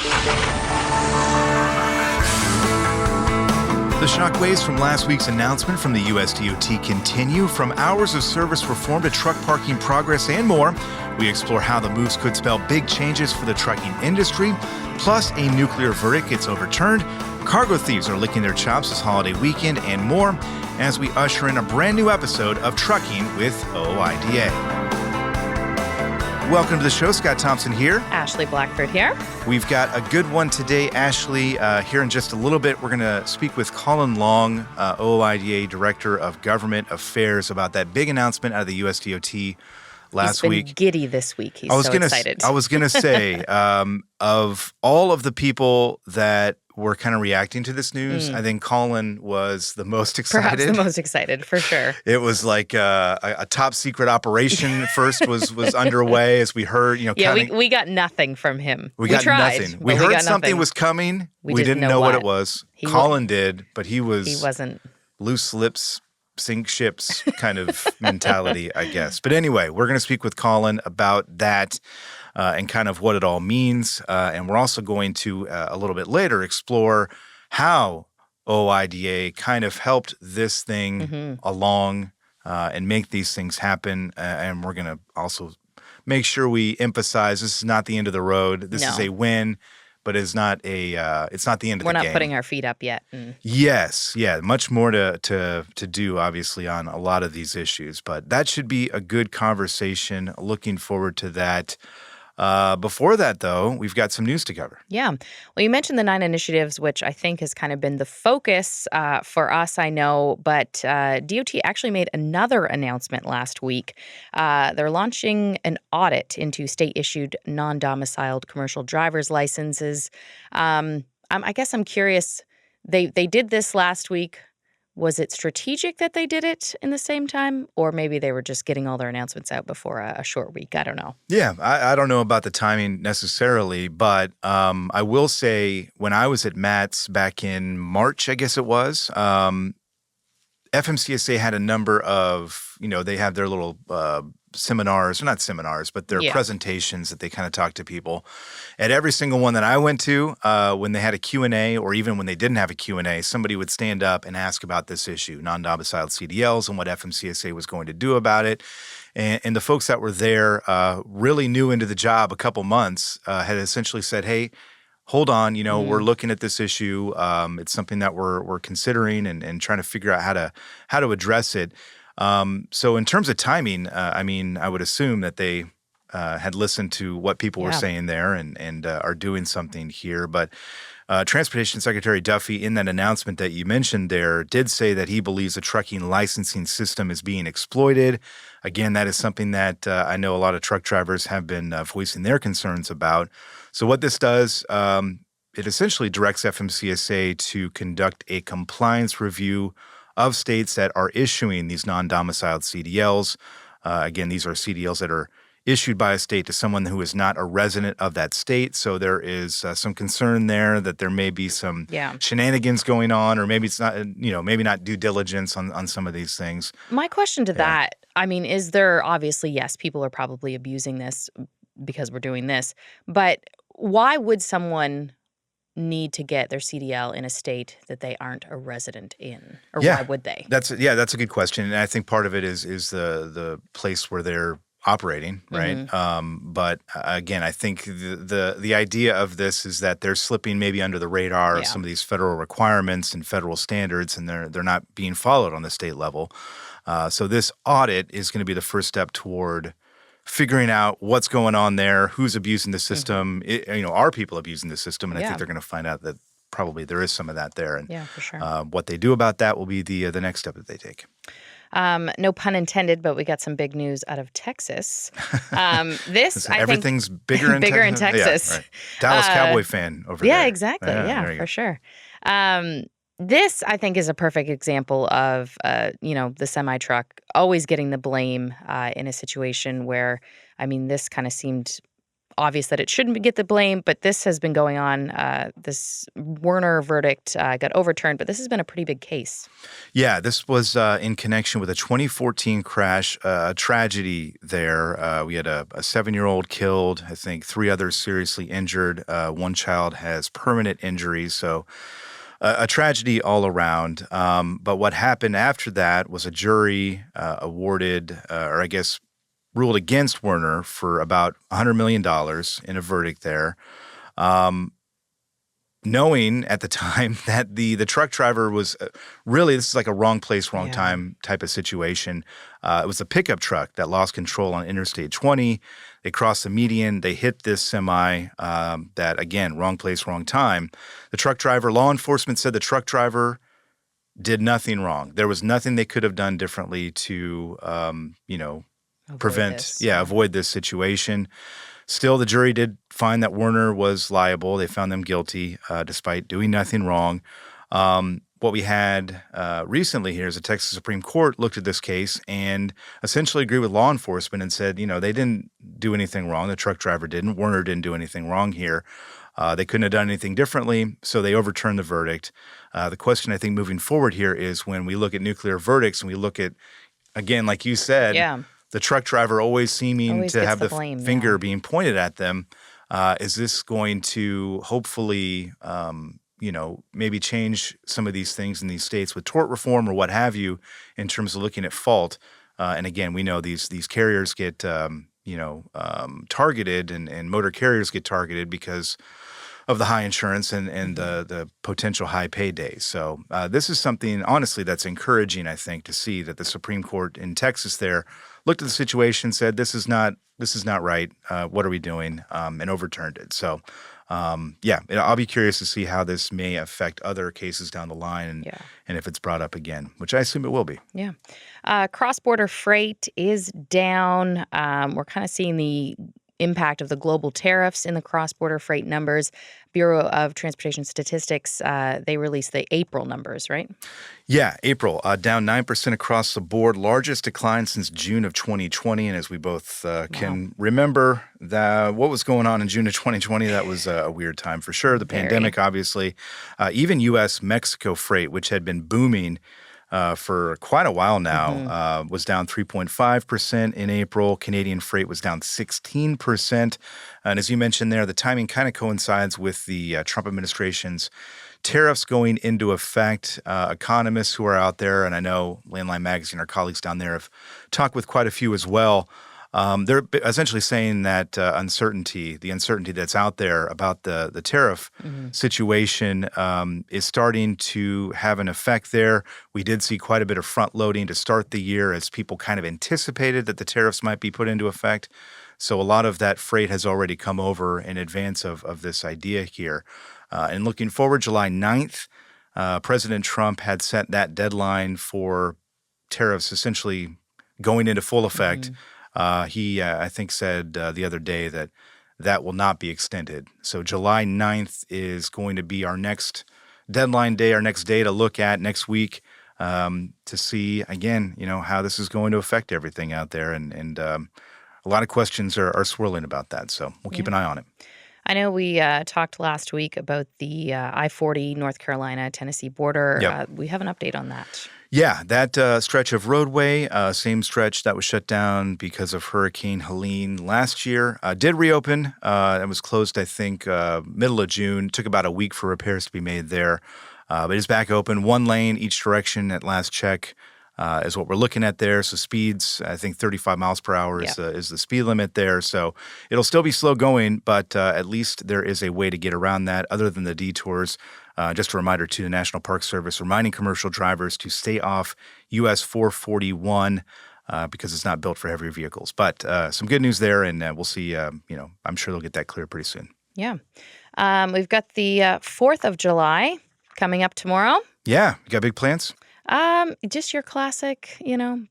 The shockwaves from last week's announcement from the USDOT continue. From hours of service reform to truck parking progress and more, we explore how the moves could spell big changes for the trucking industry. Plus, a nuclear verdict gets overturned, cargo thieves are licking their chops this holiday weekend, and more as we usher in a brand new episode of Trucking with OOIDA. Welcome to the show. Scott Thompson here. Ashley Blackford here. We've got a good one today, Ashley. Here in just a little bit, we're going to speak with Collin Long, OOIDA Director of Government Affairs, about that big announcement out of the USDOT last week. He's been giddy this week. He's so excited. I was going to say, of all of the people that were kind of reacting to this news, I think Collin was the most excited. Perhaps the most excited, for sure. It was like a top secret operation first was underway, as we heard. We got nothing from him. We got tried, nothing. We heard something was coming. We didn't know what it was. Collin did, but he wasn't. Loose lips sink ships kind of mentality, I guess. But anyway, we're going to speak with Collin about that. And kind of what it all means. And we're also going to, a little bit later, explore how OOIDA kind of helped this thing along and make these things happen. And we're going to also make sure we emphasize this is not the end of the road. This is a win, but it's not the end of the game. We're not putting our feet up yet. Yes. Yeah. Much more to do, obviously, on a lot of these issues. But that should be a good conversation. Looking forward to that. Before that, though, we've got some news to cover. Yeah. Well, you mentioned the 9 initiatives, which I think has kind of been the focus for us, I know. But DOT actually made another announcement last week. They're launching an audit into state-issued non-domiciled commercial driver's licenses. I guess I'm curious. They did this last week. Was it strategic that they did it in the same time? Or maybe they were just getting all their announcements out before a short week? I don't know. Yeah, I don't know about the timing necessarily, but I will say when I was at Matt's back in March, I guess it was, FMCSA had a number of, they have their little seminars, or not seminars, but their presentations that they kind of talk to people. At every single one that I went to, when they had a Q&A, or even when they didn't have a Q&A, somebody would stand up and ask about this issue, non-domiciled CDLs, and what FMCSA was going to do about it. And the folks that were there, really new into the job, a couple months, had essentially said, hey, hold on, we're looking at this issue. It's something that we're considering and trying to figure out how to address it. So in terms of timing, I would assume that they had listened to what people were saying there and are doing something here. But Transportation Secretary Duffy, in that announcement that you mentioned there, did say that he believes the trucking licensing system is being exploited. Again, that is something that I know a lot of truck drivers have been voicing their concerns about. So what this does, it essentially directs FMCSA to conduct a compliance review of states that are issuing these non-domiciled CDLs. Again, these are CDLs that are issued by a state to someone who is not a resident of that state. So there is some concern there that there may be some shenanigans going on, or maybe it's not, maybe not due diligence on some of these things. My question to that, is there, obviously, yes, people are probably abusing this because we're doing this, but why would someone need to get their CDL in a state that they aren't a resident in? Or why would they? That's a good question. And I think part of it is the place where they're operating, right? But again, I think the idea of this is that they're slipping maybe under the radar of some of these federal requirements and federal standards, and they're not being followed on the state level. So this audit is going to be the first step toward figuring out what's going on there, who's abusing the system, are people abusing the system? And I think they're going to find out that probably there is some of that there. And for sure. What they do about that will be the next step that they take. No pun intended, but we got some big news out of Texas. Everything's bigger in Texas. Yeah, right. Dallas Cowboy fan over there. Yeah, exactly. Yeah, for sure. This, I think, is a perfect example of, the semi-truck always getting the blame in a situation where, this kind of seemed obvious that it shouldn't get the blame, but this has been going on. This Werner verdict got overturned, but this has been a pretty big case. Yeah, this was in connection with a 2014 crash, a tragedy there. We had a 7-year-old killed, I think 3 others seriously injured. One child has permanent injuries, so a tragedy all around. But what happened after that was a jury awarded, or I guess ruled against Werner for about $100 million in a verdict there. Knowing at the time that the truck driver was really, this is like a wrong place, wrong time type of situation. It was a pickup truck that lost control on Interstate 20. They crossed the median. They hit this semi that, again, wrong place, wrong time. The truck driver, law enforcement said the truck driver did nothing wrong. There was nothing they could have done differently to, avoid this situation. Still, the jury did find that Werner was liable. They found them guilty despite doing nothing wrong. What we had recently here is the Texas Supreme Court looked at this case and essentially agreed with law enforcement and said, they didn't do anything wrong. The truck driver didn't. Werner didn't do anything wrong here. They couldn't have done anything differently, so they overturned the verdict. The question, I think, moving forward here is when we look at nuclear verdicts and we look at, again, like you said, the truck driver always seeming to have the finger being pointed at them. Is this going to hopefully, maybe change some of these things in these states with tort reform or what have you in terms of looking at fault? And again, we know these carriers get, targeted and motor carriers get targeted because of the high insurance and the potential high paydays. So this is something, honestly, that's encouraging, I think, to see that the Supreme Court in Texas there looked at the situation, said, this is not right. What are we doing? And overturned it. So, I'll be curious to see how this may affect other cases down the line and if it's brought up again, which I assume it will be. Yeah. Cross-border freight is down. We're kind of seeing the impact of the global tariffs in the cross-border freight numbers. Bureau of Transportation Statistics, they released the April numbers, right? Yeah, April, down 9% across the board, largest decline since June of 2020. And as we both can remember, what was going on in June of 2020, that was a weird time for sure. The pandemic, obviously. Even U.S.-Mexico freight, which had been booming for quite a while now, was down 3.5% in April. Canadian freight was down 16%. And as you mentioned there, the timing kind of coincides with the Trump administration's tariffs going into effect. Economists who are out there, and I know Landline Magazine, our colleagues down there, have talked with quite a few as well. They're essentially saying that the uncertainty that's out there about the tariff situation is starting to have an effect there. We did see quite a bit of front loading to start the year as people kind of anticipated that the tariffs might be put into effect. So a lot of that freight has already come over in advance of this idea here. And looking forward, July 9th, President Trump had set that deadline for tariffs essentially going into full effect. He, I think, said the other day that will not be extended. So July 9th is going to be our next deadline day, our next day to look at next week to see, again, how this is going to affect everything out there. And a lot of questions are swirling about that. So we'll keep an eye on it. I know we talked last week about the I-40 North Carolina-Tennessee border. Yep. We have an update on that. Yeah, that stretch of roadway, same stretch that was shut down because of Hurricane Helene last year, did reopen. It was closed, I think, middle of June. It took about a week for repairs to be made there. But it's back open, 1 lane each direction at last check is what we're looking at there. So speeds, I think 35 miles per hour is the speed limit there. So it'll still be slow going, but at least there is a way to get around that other than the detours. Just a reminder to the National Park Service, reminding commercial drivers to stay off US 441 because it's not built for heavier vehicles. But some good news there, and we'll see, I'm sure they'll get that clear pretty soon. Yeah. We've got the 4th of July coming up tomorrow. Yeah. You got big plans? Just your classic,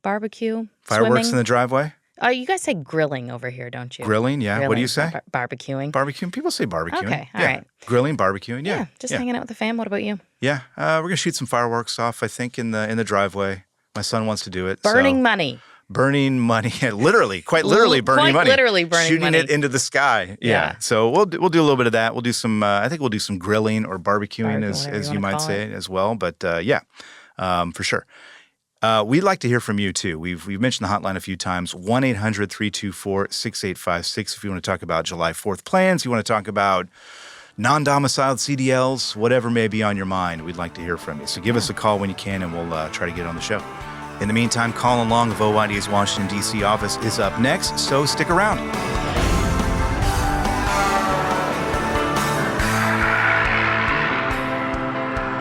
barbecue, Fireworks swimming. in the driveway? You guys say grilling over here, don't you? Grilling, yeah. Grilling, What do you say? Barbecuing. Barbecuing. People say barbecuing. Okay, all right. Grilling, barbecuing, yeah. Just hanging out with the fam. What about you? Yeah, we're gonna shoot some fireworks off, I think, in the driveway. My son wants to do it. Burning money. burning money, literally, quite literally burning money. Quite literally burning shooting money. it into the sky. Yeah. So we'll do a little bit of that. We'll do some, I think we'll do some grilling or barbecuing, Whatever as you you wanna might call say it. as well. But for sure. We'd like to hear from you, too. We've mentioned the hotline a few times, 1-800-324-6856. If you want to talk about July 4th plans, you want to talk about non-domiciled CDLs, whatever may be on your mind, we'd like to hear from you. So give us a call when you can, and we'll try to get on the show. In the meantime, Collin Long of OOIDA's Washington, D.C. office is up next, so stick around.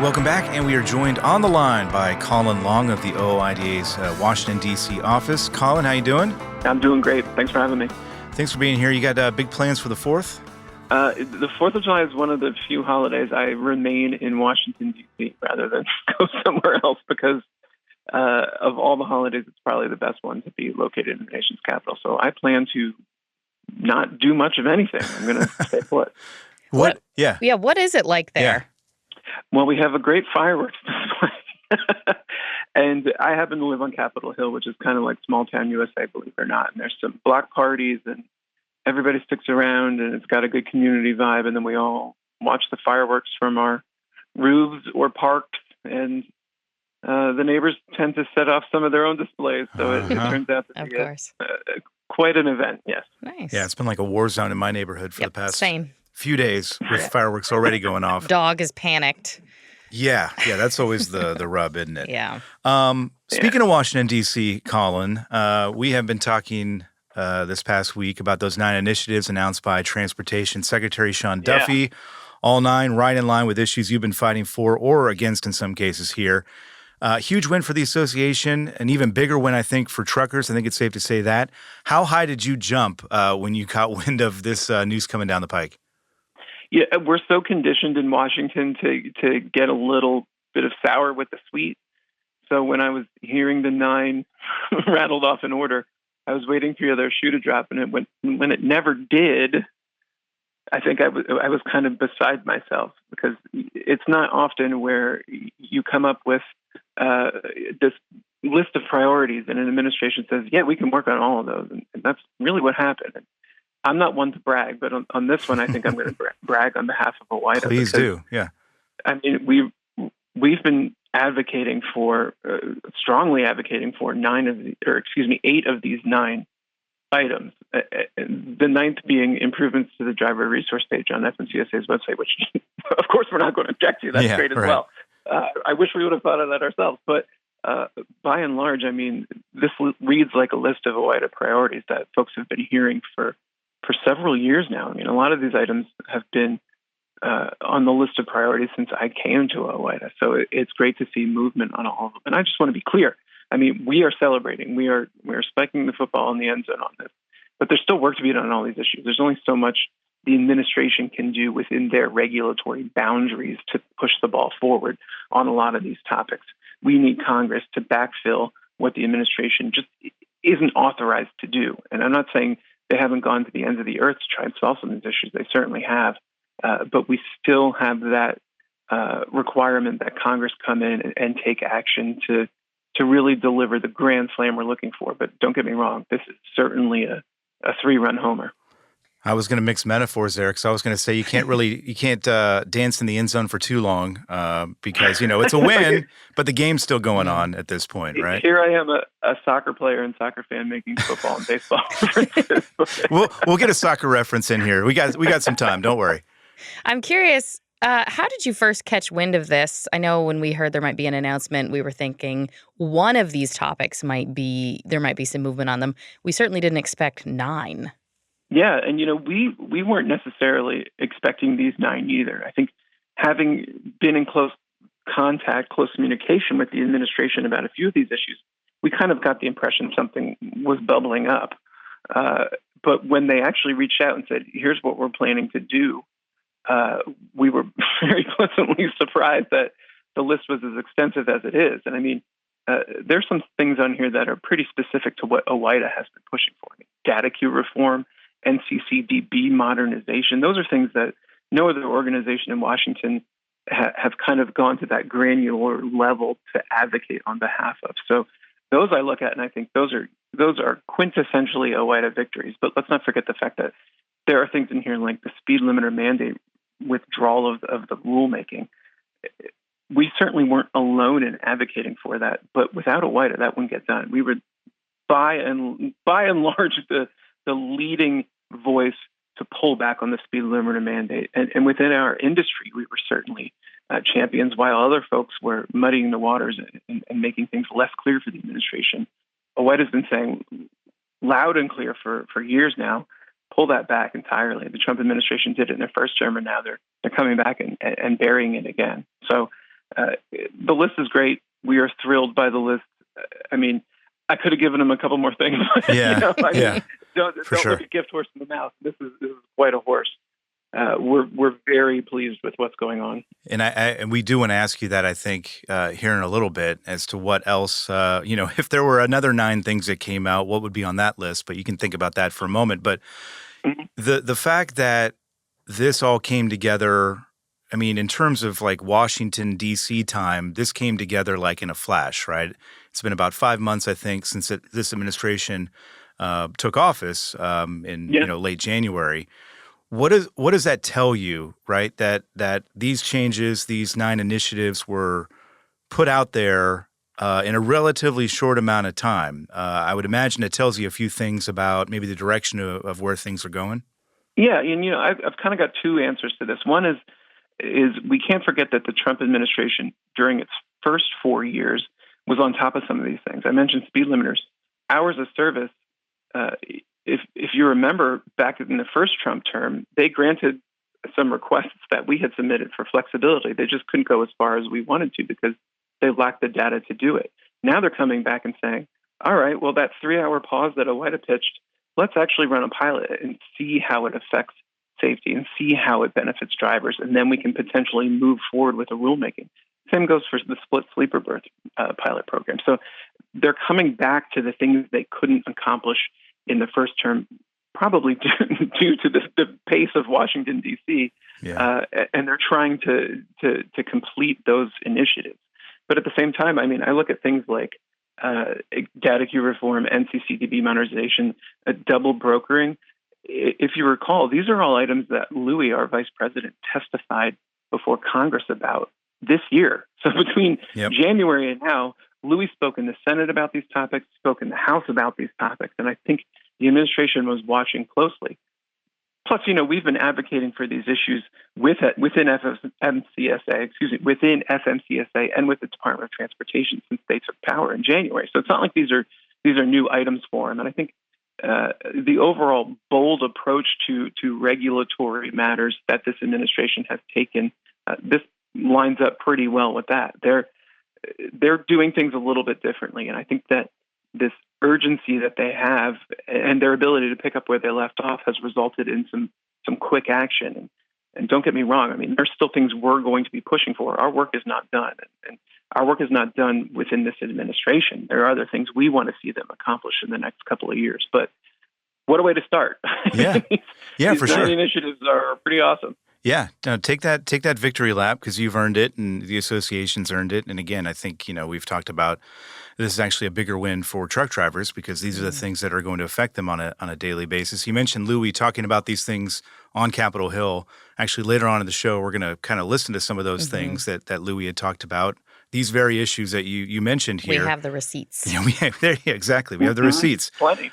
Welcome back, and we are joined on the line by Collin Long of the OOIDA's Washington, D.C. office. Collin, how you doing? I'm doing great. Thanks for having me. Thanks for being here. You got big plans for the 4th? The 4th of July is one of the few holidays I remain in Washington, D.C. rather than go somewhere else because of all the holidays, it's probably the best one to be located in the nation's capital. So I plan to not do much of anything. I'm going to stay put. What? Yeah. Yeah, what is it like there? Yeah. Well, we have a great fireworks display. And I happen to live on Capitol Hill, which is kind of like small town USA, believe it or not. And there's some block parties and everybody sticks around and it's got a good community vibe. And then we all watch the fireworks from our roofs or parks. And the neighbors tend to set off some of their own displays. So it turns out to be quite an event. Yes. Nice. Yeah, it's been like a war zone in my neighborhood for the past few days with fireworks already going off. Dog is panicked. Yeah, that's always the rub, isn't it? Yeah. Speaking of Washington, D.C., Collin, we have been talking this past week about those 9 initiatives announced by Transportation Secretary Sean Duffy. All 9 right in line with issues you've been fighting for or against in some cases here. Huge win for the association, an even bigger win, I think, for truckers. I think it's safe to say that. How high did you jump when you caught wind of this news coming down the pike? Yeah, we're so conditioned in Washington to get a little bit of sour with the sweet. So when I was hearing the 9 rattled off in order, I was waiting for the other shoe to drop, and when it never did, I think I was kind of beside myself because it's not often where you come up with this list of priorities and an administration says, yeah, we can work on all of those. And that's really what happened. And I'm not one to brag, but on this one, I think I'm going to brag on behalf of OOIDA. Please do. Yeah. I mean, we've been advocating for, strongly advocating for 8 of these 9 items. The 9th being improvements to the driver resource page on FMCSA's website, which of course we're not going to object to. That's great as well. I wish we would have thought of that ourselves, but by and large, I mean, this reads like a list of OOIDA priorities that folks have been hearing for several years now. I mean, a lot of these items have been on the list of priorities since I came to OOIDA. So it's great to see movement on all of them. And I just want to be clear. I mean, we are celebrating. We're spiking the football in the end zone on this. But there's still work to be done on all these issues. There's only so much the administration can do within their regulatory boundaries to push the ball forward on a lot of these topics. We need Congress to backfill what the administration just isn't authorized to do. And I'm not saying they haven't gone to the ends of the earth to try and solve some of these issues. They certainly have. But we still have that requirement that Congress come in and take action to really deliver the grand slam we're looking for. But don't get me wrong, this is certainly a 3-run homer. I was going to mix metaphors there because I was going to say you can't dance in the end zone for too long because, it's a win, but the game's still going on at this point, right? Here I am, a soccer player and soccer fan making football and baseball references. We'll get a soccer reference in here. We got some time. Don't worry. I'm curious, how did you first catch wind of this? I know when we heard there might be an announcement, we were thinking one of these topics there might be some movement on them. We certainly didn't expect 9. Yeah, and we weren't necessarily expecting these 9 either. I think having been in close communication with the administration about a few of these issues, we kind of got the impression something was bubbling up. But when they actually reached out and said, here's what we're planning to do, we were very pleasantly surprised that the list was as extensive as it is. And I mean, there's some things on here that are pretty specific to what OOIDA has been pushing for. I mean, data queue reform, NCCDB modernization. Those are things that no other organization in Washington have kind of gone to that granular level to advocate on behalf of. So those I look at and I think those are quintessentially OOIDA victories. But let's not forget the fact that there are things in here like the speed limiter mandate withdrawal of the rulemaking. We certainly weren't alone in advocating for that, but without OOIDA, that wouldn't get done. We were by and large the leading voice to pull back on the speed limiter mandate, and within our industry, we were certainly champions, while other folks were muddying the waters and making things less clear for the administration. OOIDA has been saying loud and clear for years now, pull that back entirely. The Trump administration did it in their first term, and now they're coming back and burying it again. So the list is great. We are thrilled by the list. I mean, I could have given them a couple more things. Yeah, Don't sure. look a gift horse in the mouth. This is quite a horse. We're very pleased with what's going on. And we do want to ask you that, I think, here in a little bit as to what else, if there were another 9 things that came out, what would be on that list? But you can think about that for a moment. But the fact that this all came together, I mean, in terms of like Washington, D.C. time, this came together like in a flash, right? It's been about 5 months, I think, since this administration took office in late January. What does that tell you, right? That these changes, these 9 initiatives were put out there in a relatively short amount of time. I would imagine it tells you a few things about maybe the direction of where things are going. Yeah, and I've kind of got 2 answers to this. One is we can't forget that the Trump administration during its first 4 years was on top of some of these things. I mentioned speed limiters, hours of service. If you remember back in the first Trump term, they granted some requests that we had submitted for flexibility. They just couldn't go as far as we wanted to because they lacked the data to do it. Now they're coming back and saying, all right, well, that 3-hour pause that OOIDA pitched, let's actually run a pilot and see how it affects safety and see how it benefits drivers. And then we can potentially move forward with a rulemaking. Same goes for the split sleeper berth pilot program. So they're coming back to the things they couldn't accomplish in the first term, probably due to the pace of Washington, D.C., and they're trying to complete those initiatives. But at the same time, I mean, I look at things like data queue reform, NCCDB modernization, double brokering. If you recall, these are all items that Louis, our vice president, testified before Congress about this year. So between January and now, Louis spoke in the Senate about these topics, spoke in the House about these topics, and I think the administration was watching closely. Plus, we've been advocating for these issues within FMCSA and with the Department of Transportation since they took power in January. So it's not like these are new items for them. And I think the overall bold approach to regulatory matters that this administration has taken, this lines up pretty well with that. They're doing things a little bit differently, and I think that this urgency that they have and their ability to pick up where they left off has resulted in some quick action. And don't get me wrong, I mean, there's still things we're going to be pushing for. Our work is not done, and our work is not done within this administration. There are other things we want to see them accomplish in the next couple of years. But what a way to start! Yeah, these for sure. Initiatives are pretty awesome. Yeah, no, take that victory lap because you've earned it and the association's earned it. And again, I think, we've talked about this is actually a bigger win for truck drivers because these are the things that are going to affect them on a daily basis. You mentioned Louis talking about these things on Capitol Hill. Actually, later on in the show, we're going to kind of listen to some of those things that Louis had talked about. These very issues that you mentioned here. We have the receipts. Exactly. We have the receipts. Plenty.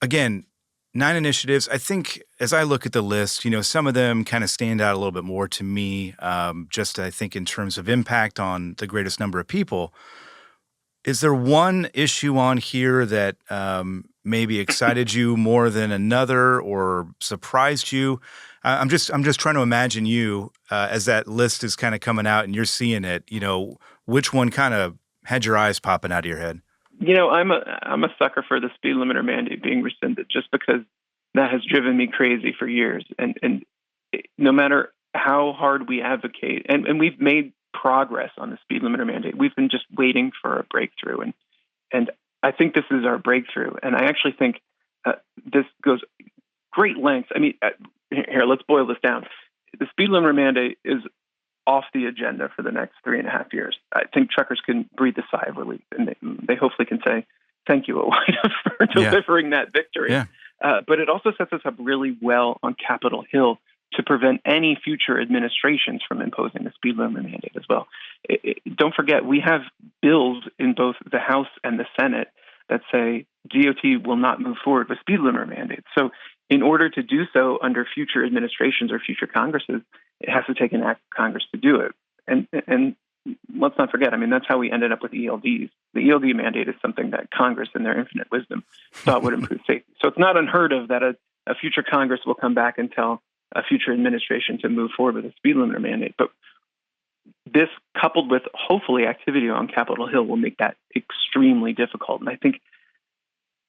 Again, 9 initiatives. I think as I look at the list, some of them kind of stand out a little bit more to me, just I think in terms of impact on the greatest number of people. Is there one issue on here that maybe excited you more than another or surprised you? I'm just trying to imagine you as that list is kind of coming out and you're seeing it, which one kind of had your eyes popping out of your head? I'm a sucker for the speed limiter mandate being rescinded just because that has driven me crazy for years. And no matter how hard we advocate, and we've made progress on the speed limiter mandate, we've been just waiting for a breakthrough. And I think this is our breakthrough. And I actually think this goes great lengths. I mean, here, let's boil this down. The speed limiter mandate is off the agenda for the next 3.5 years. I think truckers can breathe a sigh of relief, and they hopefully can say, thank you, OOIDA, for delivering that victory. Yeah. But it also sets us up really well on Capitol Hill to prevent any future administrations from imposing the speed limit mandate as well. Don't forget, we have bills in both the House and the Senate that say DOT will not move forward with speed limit mandates. So in order to do so under future administrations or future Congresses, it has to take an act of Congress to do it. And let's not forget, I mean, that's how we ended up with ELDs. The ELD mandate is something that Congress, in their infinite wisdom, thought would improve safety. So it's not unheard of that a future Congress will come back and tell a future administration to move forward with a speed limiter mandate. But this, coupled with hopefully activity on Capitol Hill, will make that extremely difficult. And I think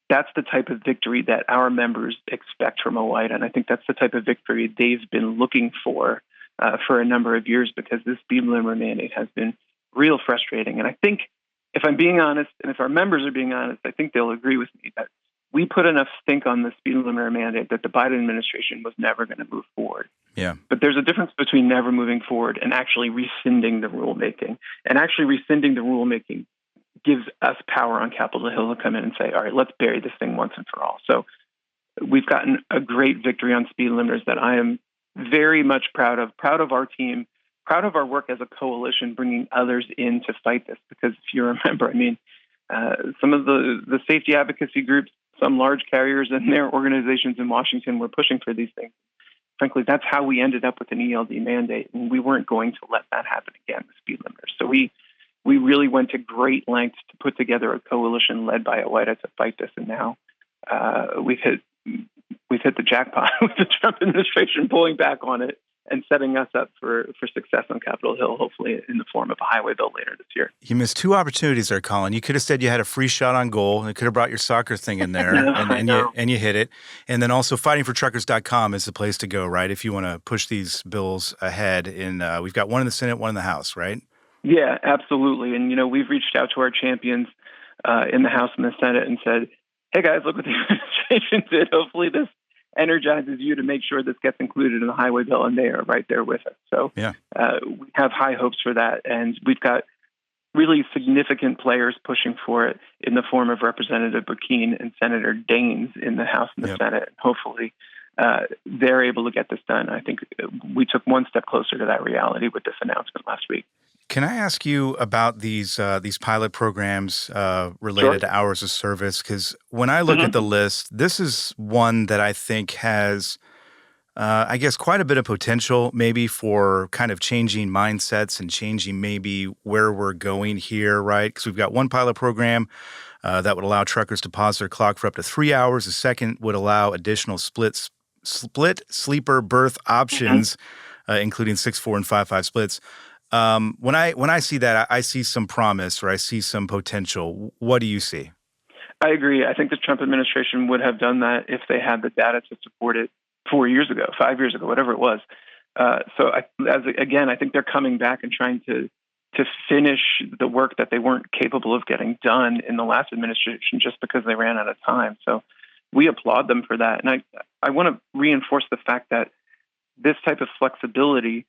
that's the type of victory that our members expect from OOIDA. And I think that's the type of victory they've been looking for a number of years, because this speed limiter mandate has been real frustrating. And I think, if I'm being honest, and if our members are being honest, I think they'll agree with me that we put enough stink on the speed limiter mandate that the Biden administration was never going to move forward. Yeah. But there's a difference between never moving forward and actually rescinding the rulemaking. And actually rescinding the rulemaking gives us power on Capitol Hill to come in and say, all right, let's bury this thing once and for all. So we've gotten a great victory on speed limiters that I am very much proud of our team, proud of our work as a coalition, bringing others in to fight this. Because if you remember, I mean, some of the safety advocacy groups, some large carriers and their organizations in Washington were pushing for these things. Frankly, that's how we ended up with an ELD mandate, and we weren't going to let that happen again with speed limiters. So we really went to great lengths to put together a coalition led by OOIDA to fight this, and now we've hit the jackpot with the Trump administration pulling back on it and setting us up for success on Capitol Hill, hopefully in the form of a highway bill later this year. You missed two opportunities there, Collin. You could have said you had a free shot on goal, and could have brought your soccer thing in there, and you hit it. And then also fightingfortruckers.com is the place to go, right, if you want to push these bills ahead. We've got one in the Senate, one in the House, right? Yeah, absolutely. And, we've reached out to our champions in the House and the Senate and said, hey, guys, look what the administration did. Hopefully this energizes you to make sure this gets included in the highway bill, and they are right there with us. So we have high hopes for that, and we've got really significant players pushing for it in the form of Representative Burkeen and Senator Daines in the House and the Senate. Hopefully they're able to get this done. I think we took one step closer to that reality with this announcement last week. Can I ask you about these pilot programs related to hours of service? Because when I look at the list, this is one that I think has, I guess, quite a bit of potential maybe for kind of changing mindsets and changing maybe where we're going here, right? Because we've got one pilot program that would allow truckers to pause their clock for up to 3 hours. The second would allow additional split sleeper berth options, including 6-4 and 5-5 splits. When I see that, I see some promise, or I see some potential. What do you see? I agree. I think the Trump administration would have done that if they had the data to support it 4 years ago, 5 years ago, whatever it was. I think they're coming back and trying to finish the work that they weren't capable of getting done in the last administration just because they ran out of time. So we applaud them for that. And I want to reinforce the fact that this type of flexibility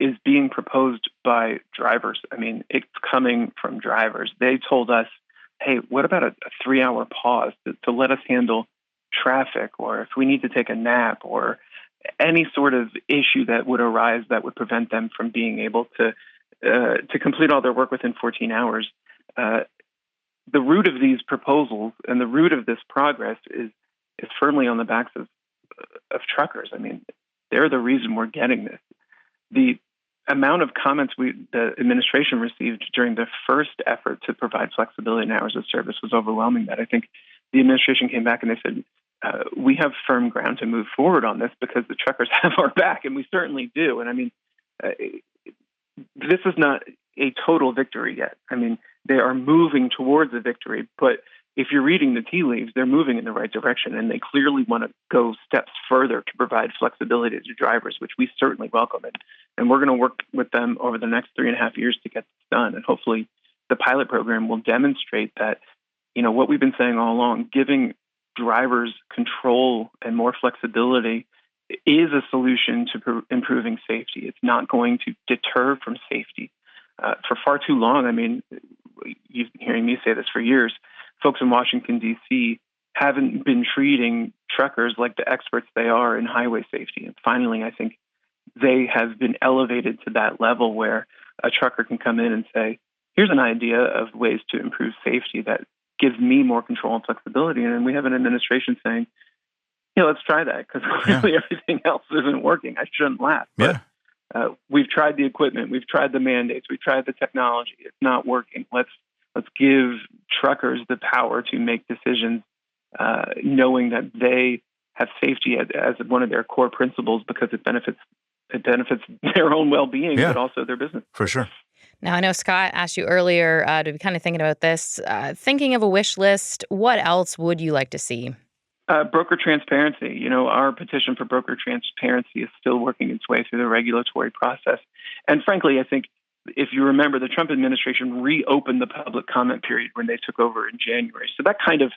is being proposed by drivers. I mean, it's coming from drivers. They told us, hey, what about a 3-hour pause to let us handle traffic, or if we need to take a nap, or any sort of issue that would arise that would prevent them from being able to complete all their work within 14 hours. The root of these proposals and the root of this progress is firmly on the backs of truckers. I mean, they're the reason we're getting this. The amount of comments the administration received during the first effort to provide flexibility in hours of service was overwhelming. That I think the administration came back and they said, we have firm ground to move forward on this because the truckers have our back, and we certainly do. And I mean, this is not a total victory yet. I mean, they are moving towards a victory, but if you're reading the tea leaves, they're moving in the right direction, and they clearly want to go steps further to provide flexibility to drivers, which we certainly welcome. And we're going to work with them over the next 3.5 years to get this done. And hopefully the pilot program will demonstrate that, what we've been saying all along, giving drivers control and more flexibility is a solution to improving safety. It's not going to deter from safety. For far too long, I mean, you've been hearing me say this for years, folks in Washington, D.C. haven't been treating truckers like the experts they are in highway safety. And finally, I think they have been elevated to that level where a trucker can come in and say, here's an idea of ways to improve safety that gives me more control and flexibility. And we have an administration saying, let's try that because clearly everything else isn't working. I shouldn't laugh. Yeah. But we've tried the equipment, we've tried the mandates, we've tried the technology. It's not working. Let's give truckers the power to make decisions, knowing that they have safety as one of their core principles because it benefits their own well-being, but also their business. For sure. Now, I know Scott asked you earlier to be kind of thinking about this. Thinking of a wish list, what else would you like to see? Broker transparency. Our petition for broker transparency is still working its way through the regulatory process. And frankly, I think if you remember, the Trump administration reopened the public comment period when they took over in January. So that kind of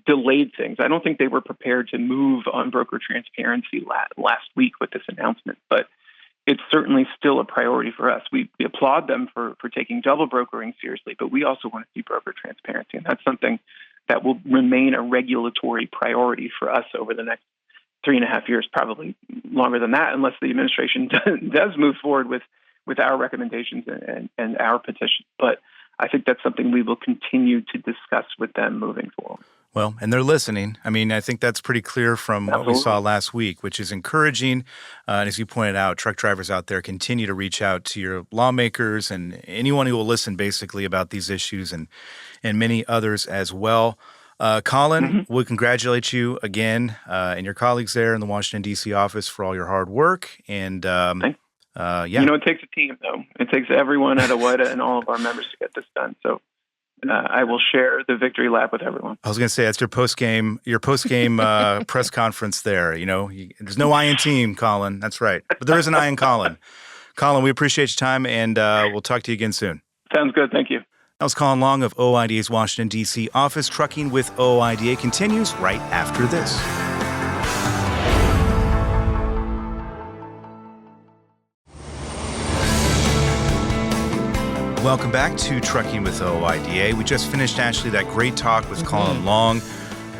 delayed things. I don't think they were prepared to move on broker transparency last week with this announcement, but it's certainly still a priority for us. We applaud them for taking double brokering seriously, but we also want to see broker transparency, and that's something that will remain a regulatory priority for us over the next 3.5 years, probably longer than that, unless the administration does move forward with our recommendations and our petition. But I think that's something we will continue to discuss with them moving forward. Well, and they're listening. I mean, I think that's pretty clear from what we saw last week, which is encouraging. And as you pointed out, truck drivers out there continue to reach out to your lawmakers and anyone who will listen basically about these issues and many others as well. Collin, we congratulate you again and your colleagues there in the Washington, D.C. office for all your hard work. And it takes a team, though. It takes everyone at OOIDA and all of our members to get this done. So I will share the victory lap with everyone. I was going to say, that's your post-game press conference there. There's no I in team, Collin. That's right. But there is an I in Collin. Collin, we appreciate your time, and we'll talk to you again soon. Sounds good. Thank you. That was Collin Long of OOIDA's Washington, D.C. office. Trucking with OOIDA continues right after this. Welcome back to Trucking with OOIDA. We just finished, Ashley, that great talk with Collin Long,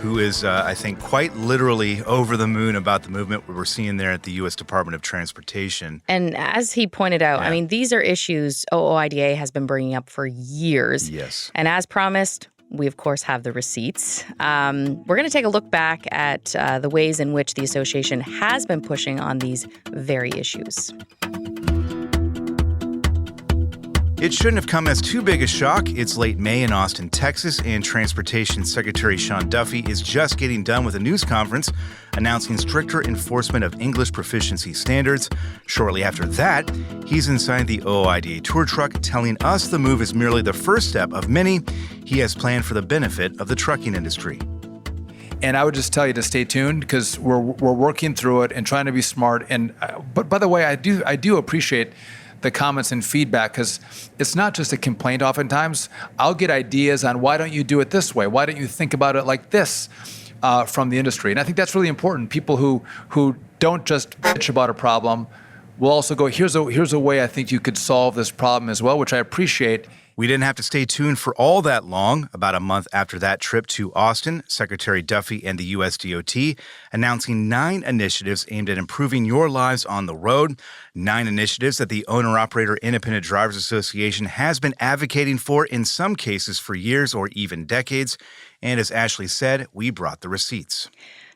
who is, I think, quite literally over the moon about the movement we're seeing there at the U.S. Department of Transportation. And as he pointed out, I mean, these are issues OOIDA has been bringing up for years. Yes. And as promised, we, of course, have the receipts. We're going to take a look back at the ways in which the association has been pushing on these very issues. It shouldn't have come as too big a shock. It's late May in Austin, Texas, and Transportation Secretary Sean Duffy is just getting done with a news conference announcing stricter enforcement of English proficiency standards. Shortly after that, he's inside the OOIDA tour truck telling us the move is merely the first step of many he has planned for the benefit of the trucking industry. And I would just tell you to stay tuned because we're working through it and trying to be smart. And but by the way, I do appreciate the comments and feedback because it's not just a complaint. Oftentimes, I'll get ideas on why don't you do it this way? Why don't you think about it like this from the industry? And I think that's really important. People who don't just bitch about a problem will also go, here's a way I think you could solve this problem as well, which I appreciate. We didn't have to stay tuned for all that long. About a month after that trip to Austin, Secretary Duffy and the U.S. DOT announcing 9 initiatives aimed at improving your lives on the road. 9 initiatives that the Owner-Operator Independent Drivers Association has been advocating for, in some cases for years or even decades. And as Ashley said, we brought the receipts.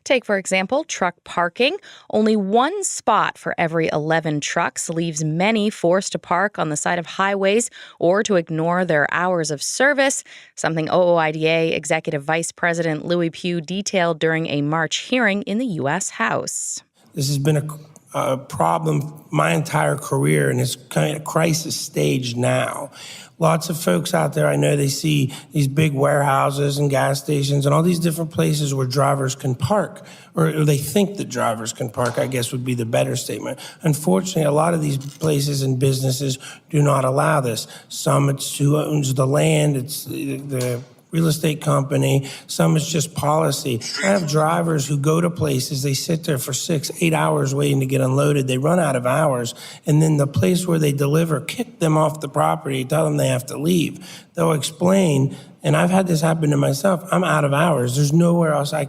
Take, for example, truck parking. Only 1 spot for every 11 trucks leaves many forced to park on the side of highways or to ignore their hours of service, something OOIDA Executive Vice President Louis Pugh detailed during a March hearing in the U.S. House. This has been a problem my entire career, and it's kind of crisis stage now. Lots of folks out there, I know they see these big warehouses and gas stations and all these different places where drivers can park, or they think that drivers can park, I guess would be the better statement. Unfortunately, a lot of these places and businesses do not allow this. Some, it's who owns the land, it's the real estate company. Some is just policy. I have drivers who go to places, they sit there for 6-8 hours waiting to get unloaded. They run out of hours, and then the place where they deliver kick them off the property, tell them they have to leave. They'll explain, and I've had this happen to myself. I'm out of hours. There's nowhere else I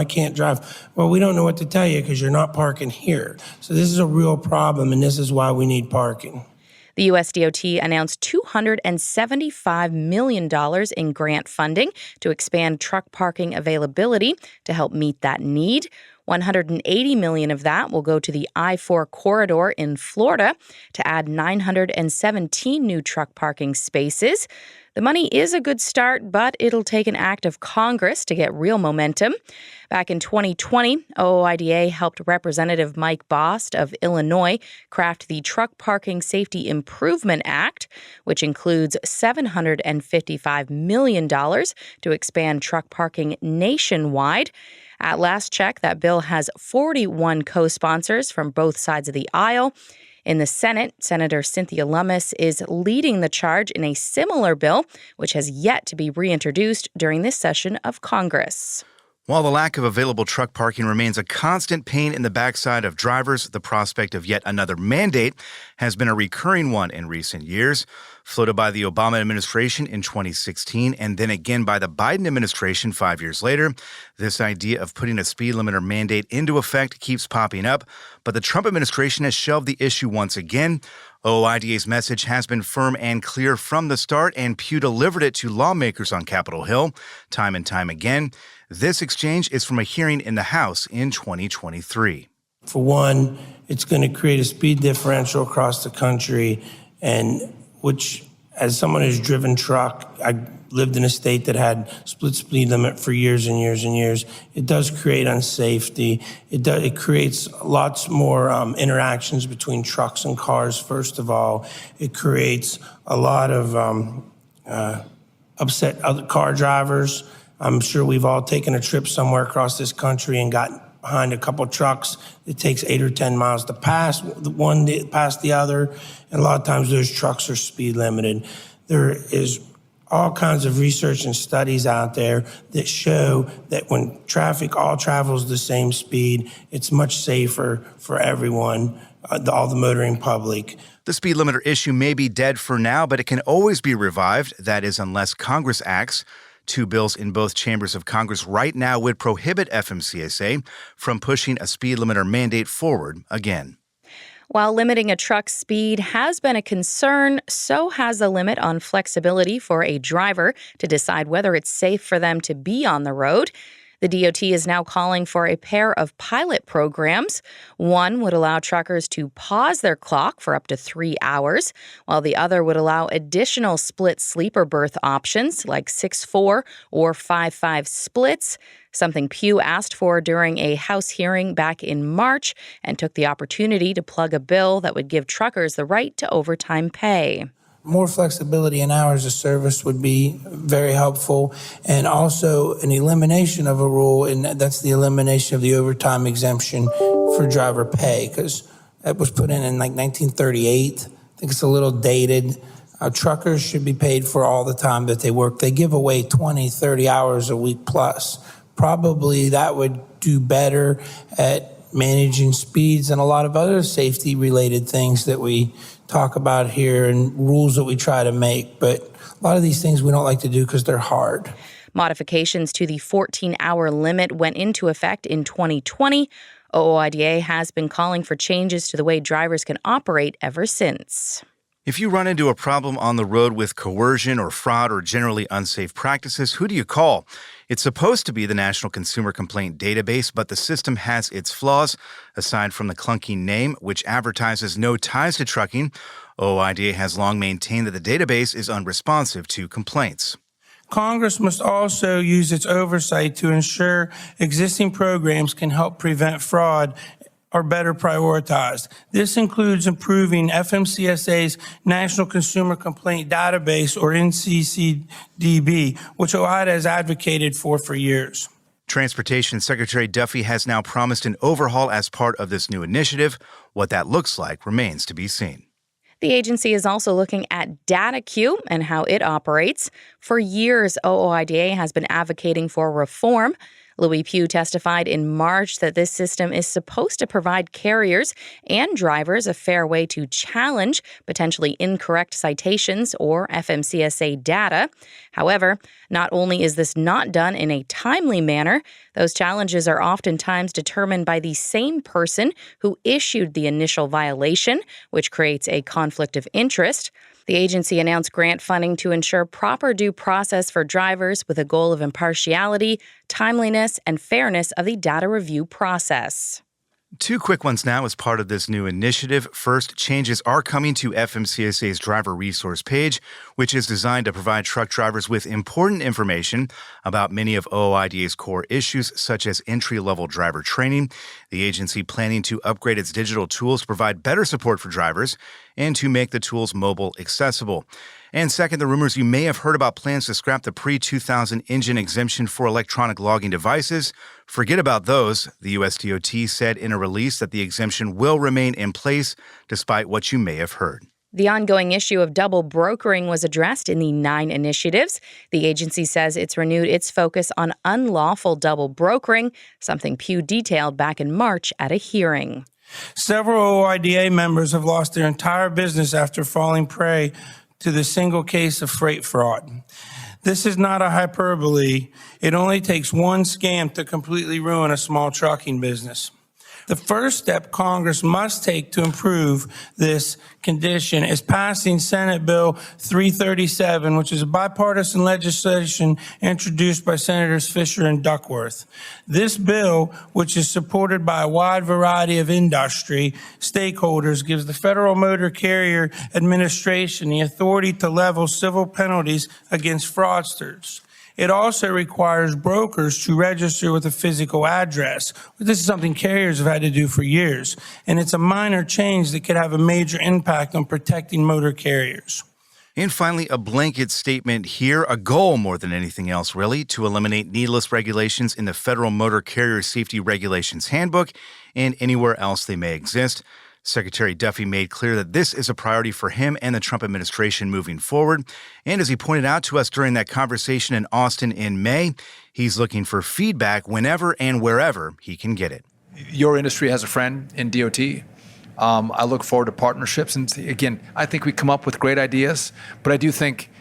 can't drive. Well, we don't know what to tell you because you're not parking here. So this is a real problem, and this is why we need parking. The USDOT announced $275 million in grant funding to expand truck parking availability to help meet that need. $180 million of that will go to the I-4 corridor in Florida to add 917 new truck parking spaces. The money is a good start, but it'll take an act of Congress to get real momentum. Back in 2020, OOIDA helped Representative Mike Bost of Illinois craft the Truck Parking Safety Improvement Act, which includes $755 million to expand truck parking nationwide. At last check, that bill has 41 co-sponsors from both sides of the aisle. In the Senate, Senator Cynthia Lummis is leading the charge in a similar bill, which has yet to be reintroduced during this session of Congress. While the lack of available truck parking remains a constant pain in the backside of drivers, the prospect of yet another mandate has been a recurring one in recent years. Floated by the Obama administration in 2016 and then again by the Biden administration 5 years later, this idea of putting a speed limiter mandate into effect keeps popping up, but the Trump administration has shelved the issue once again. OOIDA's message has been firm and clear from the start, and Pew delivered it to lawmakers on Capitol Hill time and time again. This exchange is from a hearing in the House in 2023. For one, it's going to create a speed differential across the country, and which, as someone who's driven truck, I lived in a state that had split speed limit for years and years and years. It does create unsafety. It creates lots more interactions between trucks and cars. First of all, it creates a lot of upset other car drivers. I'm sure we've all taken a trip somewhere across this country and got behind a couple trucks. It takes 8 or 10 miles to pass one past the other, and a lot of times those trucks are speed limited. There is all kinds of research and studies out there that show that when traffic all travels the same speed, it's much safer for everyone, all the motoring public. The speed limiter issue may be dead for now, but it can always be revived. That is, unless Congress acts. Two bills in both chambers of Congress right now would prohibit FMCSA from pushing a speed limiter mandate forward again. While limiting a truck's speed has been a concern, so has the limit on flexibility for a driver to decide whether it's safe for them to be on the road. The DOT is now calling for a pair of pilot programs. One would allow truckers to pause their clock for up to 3 hours, while the other would allow additional split sleeper berth options like 6-4 or 5-5 splits, something Pew asked for during a House hearing back in March and took the opportunity to plug a bill that would give truckers the right to overtime pay. More flexibility in hours of service would be very helpful, and also an elimination of a rule, and that's the elimination of the overtime exemption for driver pay, because that was put in like 1938. I think it's a little dated. Truckers should be paid for all the time that they work. They give away 20, 30 hours a week plus. Probably that would do better at managing speeds and a lot of other safety-related things that we talk about here and rules that we try to make. But a lot of these things we don't like to do because they're hard. Modifications to the 14-hour limit went into effect in 2020. OOIDA has been calling for changes to the way drivers can operate ever since. If you run into a problem on the road with coercion or fraud or generally unsafe practices, who do you call? It's supposed to be the National Consumer Complaint Database, but the system has its flaws. Aside from the clunky name, which advertises no ties to trucking, OOIDA has long maintained that the database is unresponsive to complaints. Congress must also use its oversight to ensure existing programs can help prevent fraud are better prioritized. This includes improving FMCSA's National Consumer Complaint Database, or NCCDB, which OOIDA has advocated for years. Transportation Secretary Duffy has now promised an overhaul as part of this new initiative. What that looks like remains to be seen. The agency is also looking at data queue and how it operates. For years, OOIDA has been advocating for reform. Louis Pugh testified in March that this system is supposed to provide carriers and drivers a fair way to challenge potentially incorrect citations or FMCSA data. However, not only is this not done in a timely manner, those challenges are oftentimes determined by the same person who issued the initial violation, which creates a conflict of interest. The agency announced grant funding to ensure proper due process for drivers with a goal of impartiality, timeliness, and fairness of the data review process. Two quick ones now as part of this new initiative. First, changes are coming to FMCSA's driver resource page, which is designed to provide truck drivers with important information about many of OOIDA's core issues, such as entry-level driver training. The agency planning to upgrade its digital tools to provide better support for drivers and to make the tools mobile accessible. And second, the rumors you may have heard about plans to scrap the pre-2000 engine exemption for electronic logging devices. Forget about those. The U.S. DOT said in a release that the exemption will remain in place, despite what you may have heard. The ongoing issue of double brokering was addressed in the 9 initiatives. The agency says it's renewed its focus on unlawful double brokering, something Pugh detailed back in March at a hearing. Several OOIDA members have lost their entire business after falling prey to the single case of freight fraud. This is not a hyperbole. It only takes one scam to completely ruin a small trucking business. The first step Congress must take to improve this condition is passing Senate Bill 337, which is a bipartisan legislation introduced by Senators Fisher and Duckworth. This bill, which is supported by a wide variety of industry stakeholders, gives the Federal Motor Carrier Administration the authority to level civil penalties against fraudsters. It also requires brokers to register with a physical address. This is something carriers have had to do for years, and it's a minor change that could have a major impact on protecting motor carriers. And finally, a blanket statement here, a goal more than anything else, really, to eliminate needless regulations in the Federal Motor Carrier Safety Regulations Handbook and anywhere else they may exist. Secretary Duffy made clear that this is a priority for him and the Trump administration moving forward. And as he pointed out to us during that conversation in Austin in May, he's looking for feedback whenever and wherever he can get it. Your industry has a friend in DOT. I look forward to partnerships. And again, I think we come up with great ideas, but I do think,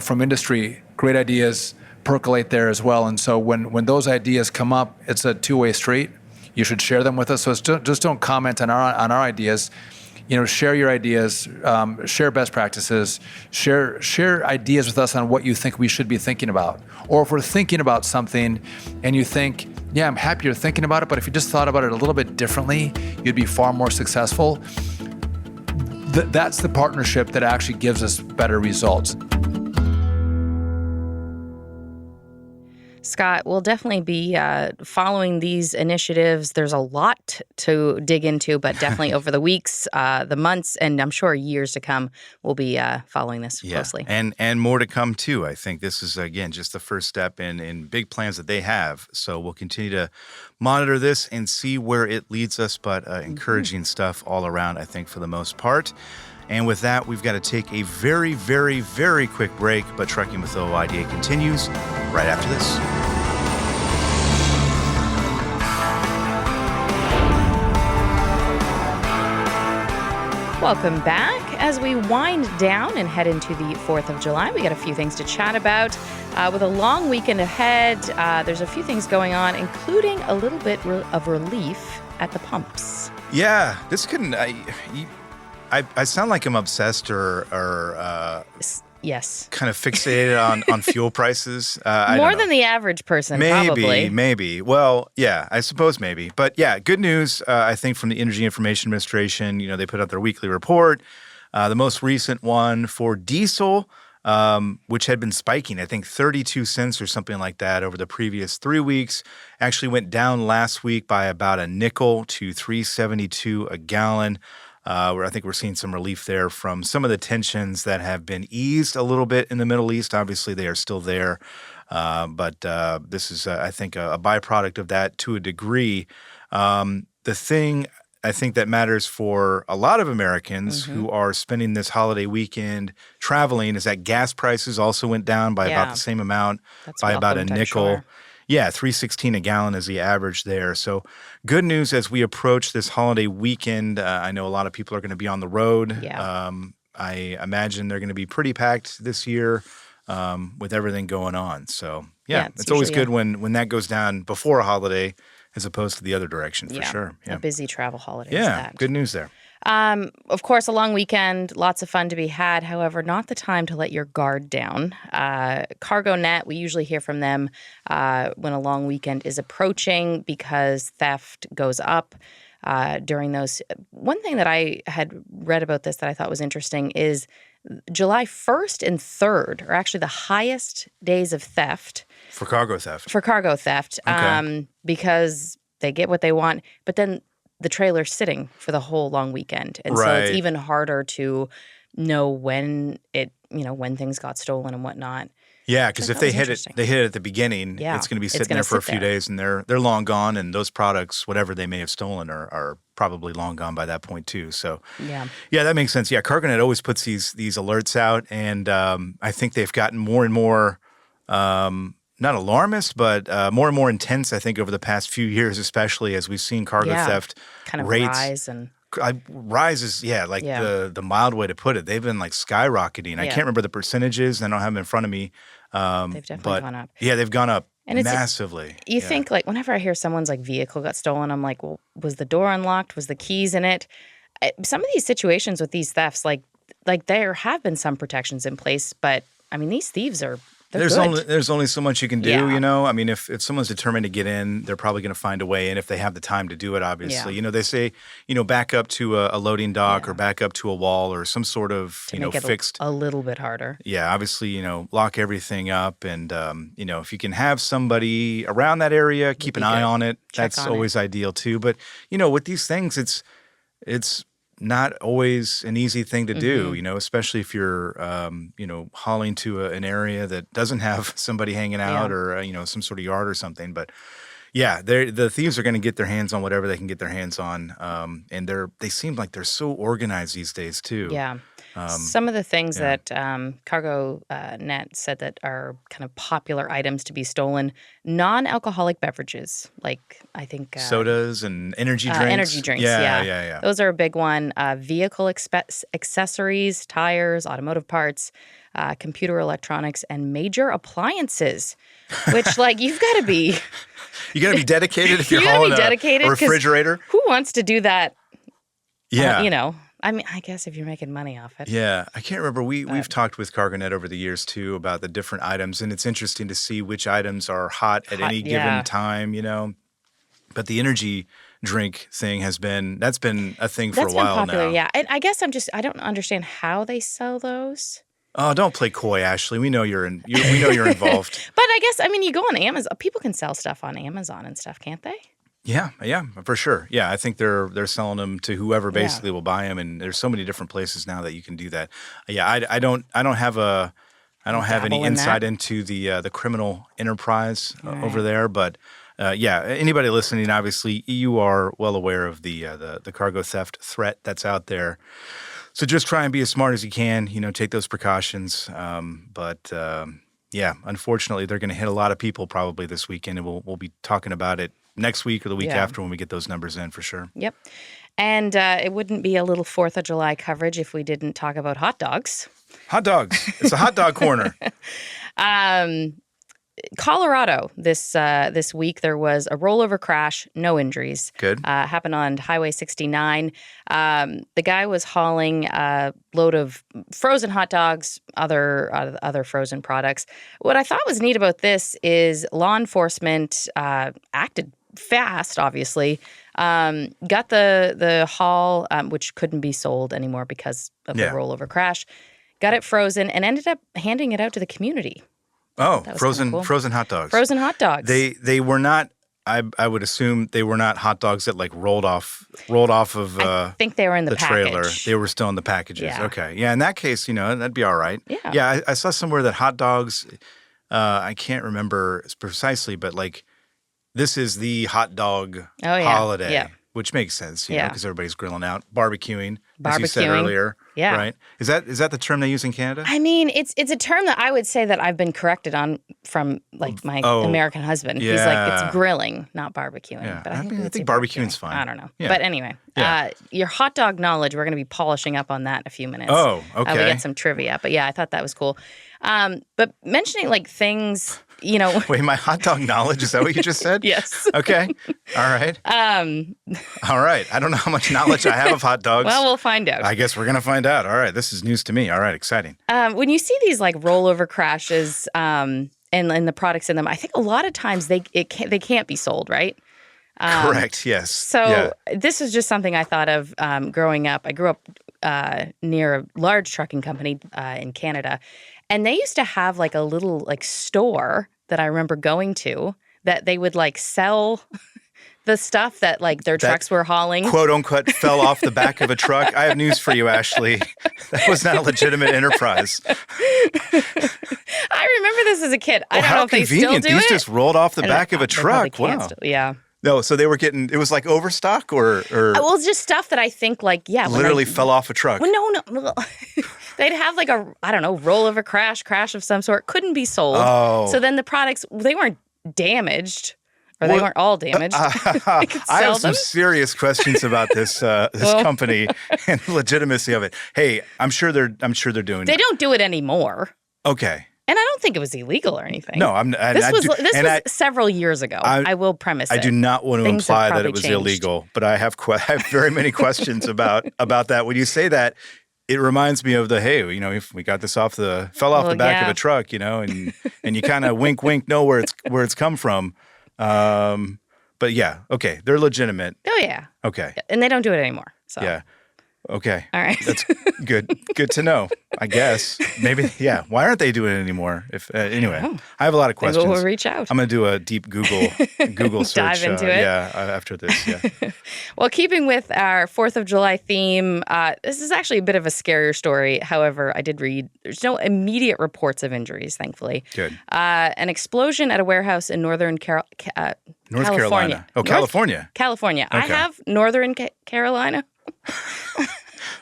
from industry, great ideas percolate there as well. And so when those ideas come up, it's a two-way street. You should share them with us. So just don't comment on our ideas. Share your ideas, share best practices, share ideas with us on what you think we should be thinking about. Or if we're thinking about something and you think, yeah, I'm happy you're thinking about it, but if you just thought about it a little bit differently, you'd be far more successful. That's the partnership that actually gives us better results. Scott, we'll definitely be following these initiatives. There's a lot to dig into, but definitely over the weeks, the months, and I'm sure years to come, we'll be following this closely. And more to come, too. I think this is, again, just the first step in big plans that they have. So we'll continue to monitor this and see where it leads us, but encouraging stuff all around, I think, for the most part. And with that, we've got to take a very, very, very quick break, but Trucking with OOIDA continues right after this. Welcome back. As we wind down and head into the 4th of July, we got a few things to chat about. With a long weekend ahead, there's a few things going on, including a little bit of relief at the pumps. Yeah, this can... I sound like I'm obsessed or yes, kind of fixated on fuel prices. More than the average person, probably. Maybe. Well, yeah, I suppose maybe. But yeah, good news, I think, from the Energy Information Administration. They put out their weekly report. The most recent one for diesel, which had been spiking, I think 32 cents or something like that over the previous 3 weeks, actually went down last week by about a nickel to $3.72 a gallon. Where I think we're seeing some relief there from some of the tensions that have been eased a little bit in the Middle East. Obviously, they are still there, but this is, I think, a byproduct of that to a degree. The thing I think that matters for a lot of Americans who are spending this holiday weekend traveling is that gas prices also went down by about the same amount, That's by about a welcomed, I'm nickel. sure. Yeah, $3.16 a gallon is the average there. So good news as we approach this holiday weekend. I know a lot of people are going to be on the road. Yeah. I imagine they're going to be pretty packed this year with everything going on. So yeah, it's always good when that goes down before a holiday as opposed to the other direction for sure. Yeah, a busy travel holiday. yeah, Is that. good news there. Of course, a long weekend, lots of fun to be had. However, not the time to let your guard down. CargoNet, we usually hear from them when a long weekend is approaching because theft goes up during those. One thing that I had read about this that I thought was interesting is July 1st and 3rd are actually the highest days of theft. For cargo theft. Okay. Because they get what they want. But then the trailer's sitting for the whole long weekend. And so it's even harder to know when things got stolen and whatnot. Yeah, because if they hit it at the beginning, it's going to be sitting there for a few days, and they're long gone, and those products, whatever they may have stolen, are probably long gone by that point too. So yeah, that makes sense. Yeah, CargoNet always puts these alerts out, and I think they've gotten more and more not alarmist, but more and more intense. I think over the past few years, especially as we've seen cargo theft kind of rates rise and. Rise is the mild way to put it. They've been like skyrocketing. I can't remember the percentages. I don't have them in front of me. They've definitely gone up. Yeah, they've gone up and massively. You think like whenever I hear someone's like vehicle got stolen, I'm like, well, was the door unlocked? Was the keys in it? Some of these situations with these thefts, like there have been some protections in place, but I mean these thieves are. There's only so much you can do, you know? I mean, if someone's determined to get in, they're probably going to find a way in if they have the time to do it, obviously. You know, they say, back up to a loading dock or back up to a wall or some sort of, fixed. A little bit harder. Yeah, obviously, lock everything up. And, if you can have somebody around that area, keep an eye on it. That's always ideal too. But, with these things, it's not always an easy thing to do, especially if you're, hauling to an area that doesn't have somebody hanging out or, some sort of yard or something. But yeah, the thieves are going to get their hands on whatever they can get their hands on. And they seem like they're so organized these days too. Yeah. Some of the things that CargoNet said that are kind of popular items to be stolen, non-alcoholic beverages, like I think sodas and energy drinks. Energy drinks, yeah. Those are a big one. Vehicle accessories, tires, automotive parts, computer electronics, and major appliances, which like you've got to be... You got to be dedicated if you're hauling a refrigerator. Who wants to do that? Yeah. I mean, I guess if you're making money off it. Yeah. I can't remember. We've talked with CargoNet over the years, too, about the different items. And it's interesting to see which items are hot at any given time, But the energy drink thing that's been a thing for a while popular, now. Yeah. And I guess I don't understand how they sell those. Oh, don't play coy, Ashley. We know you're involved. But I guess, you go on Amazon. People can sell stuff on Amazon and stuff, can't they? Yeah, for sure. Yeah, I think they're selling them to whoever basically will buy them, and there's so many different places now that you can do that. Yeah, I don't have any insight into the criminal enterprise over there, but anybody listening, obviously, you are well aware of the cargo theft threat that's out there. So just try and be as smart as you can. Take those precautions. But unfortunately, they're going to hit a lot of people probably this weekend, and we'll be talking about it next week or the week after when we get those numbers in for sure. Yep. And it wouldn't be a little 4th of July coverage if we didn't talk about hot dogs. Hot dogs. It's a hot dog corner. Colorado this week there was a rollover crash, no injuries. Good. Happened on Highway 69. The guy was hauling a load of frozen hot dogs, other frozen products. What I thought was neat about this is law enforcement acted fast, obviously. Got the haul, which couldn't be sold anymore because of the rollover crash. Got it frozen and ended up handing it out to the community. Oh, frozen hot dogs. Frozen hot dogs. They were not. I would assume they were not hot dogs that like rolled off of. I think they were in the trailer. package. They were still in the packages. Yeah. Okay, yeah. In that case, that'd be all right. Yeah. Yeah, I saw somewhere that hot dogs. I can't remember precisely, but like this is the hot dog holiday. Yeah. which makes sense, you know, Yeah. because everybody's grilling out, barbecuing, as you said earlier. Yeah. Right? Is that the term they use in Canada? I mean, it's a term that I would say that I've been corrected on from like my American husband. He's like, it's grilling, not barbecuing. Yeah. But I think think barbecuing's fine. I don't know. Yeah. But anyway, your hot dog knowledge, we're going to be polishing up on that in a few minutes. Oh, okay. We get some trivia. But yeah, I thought that was cool. But mentioning like things, you know. Wait, my hot dog knowledge, is that what you just said? Yes. Okay. All right. All right. I don't know how much knowledge I have of hot dogs. Well, we'll find out. I guess we're going to find out. All right. This is news to me. All right. Exciting. When you see these like rollover crashes and the products in them, I think a lot of times they can't be sold, right? Correct. Yes. So this is just something I thought of growing up. I grew up near a large trucking company in Canada, and they used to have like a little like store that I remember going to that they would like sell the stuff that like their trucks were hauling. Quote unquote fell off the back of a truck. I have news for you, Ashley. That was not a legitimate enterprise. I remember this as a kid. I don't know if they still do These it. just rolled off the back of a They probably truck. can't Wow. still- yeah. No, so they were getting, it was like overstock or Well, it's just stuff that I think like, literally fell off a truck. Well, no. They'd have like a, I don't know, rollover crash of some sort. Couldn't be sold. Oh. So then the products, they weren't damaged. Or they weren't all damaged. I have some serious questions about this company and the legitimacy of it. Hey, I'm sure they're doing They it. don't do it anymore. Okay. And I don't think it was illegal or anything. No, This was several years ago. I will premise it. I do not want to Things have imply that probably it was changed. illegal, but I have very many questions about that. When you say that, it reminds me of the, hey, you know, if we got this fell off the back of a truck, you know, and you kind of wink, know where it's come from. But yeah, okay, they're legitimate. Oh yeah. Okay. And they don't do it anymore. So Yeah. Okay. all right. That's good. Good to know. I guess maybe. Yeah. Why aren't they doing it anymore? Anyway, I have a lot of questions. Maybe we'll reach out. I'm gonna do a deep Google search. Dive into it. Yeah. After this. Yeah. Well, keeping with our 4th of July theme, this is actually a bit of a scarier story. However, I did read there's no immediate reports of injuries, thankfully. Good. An explosion at a warehouse in North Carolina. Oh, California. California. I Okay. have Northern Carolina.